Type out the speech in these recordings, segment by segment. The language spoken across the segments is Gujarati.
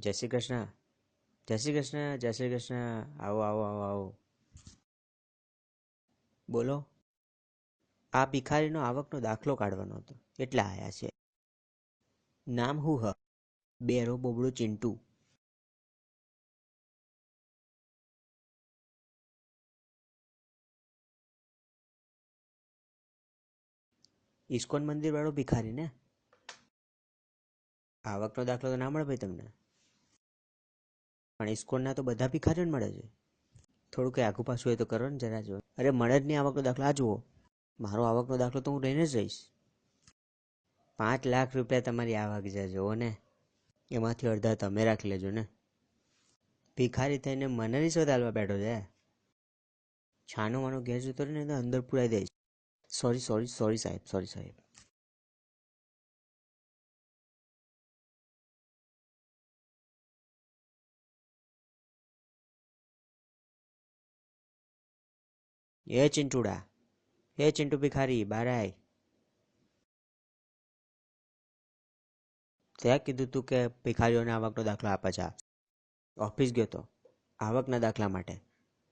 જય શ્રી કૃષ્ણ. જય શ્રી કૃષ્ણ. જય શ્રી કૃષ્ણ. આવો આવો આવો આવો. બોલો. આ ભિખારીનો આવકનો દાખલો કાઢવાનો હતો એટલે આયા છે. નામ હું હ? બેરો બોબડો ચિંટુ. ઇસ્કોન મંદિર વાળો ભિખારી ને? આવકનો દાખલો તો ના મળે ભાઈ તમને. પણ ઇસ્કોનના તો બધા ભિખારીઓને મળે છે. થોડું કંઈ આઘું પાછું હોય તો કરો ને જરા જો. અરે મળે જ નહીં આવકનો દાખલો. આ જુઓ, મારો આવકનો દાખલો તો હું લઈને જ રહીશ. 5 લાખ રૂપિયા તમારી આવક છે જુઓ ને. એમાંથી અડધા તમે રાખી લેજો ને. ભિખારી થઈને મને રિશ્વત આલવા બેઠો છે. છાનો માનો ઘેર જતો રહીને તો અંદર પુરાઈ દઈશ. સોરી સોરી સોરી સાહેબ, સોરી સાહેબ. એ ચિંટુડા, એ ચિંટુ ભિખારી બહાર આય. ત્યાં કીધું તું કે ભિખારીઓને આવકનો દાખલો આપે છે. ઓફિસ ગયો તો આવકના દાખલા માટે,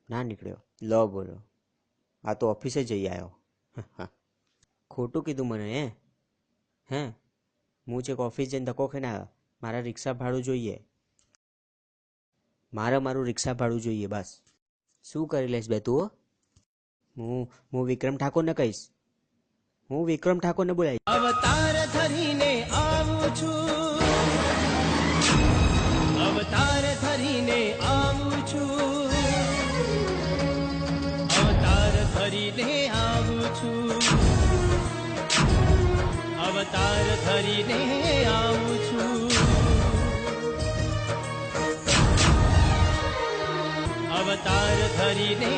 ના નીકળ્યો. લો બોલો, આ તો ઓફિસે જઈ આવ્યો. ખોટું કીધું મને. હે હું છેક ઓફિસ જઈને ધક્કો ખાઈને આવ્યો. મારા રિક્ષા ભાડું જોઈએ. મારું રિક્ષા ભાડું જોઈએ બસ. શું કરી લઈશ બે તું? હું વિક્રમ ઠાકોરને કહીશ. હું વિક્રમ ઠાકોરને બોલાવીશ. અવતાર ધરીને આવું છું, અવતાર ધરીને આવું છું, અવતાર ધરીને આવું છું, અવતાર ધરીને આવું છું, અવતાર ધરીને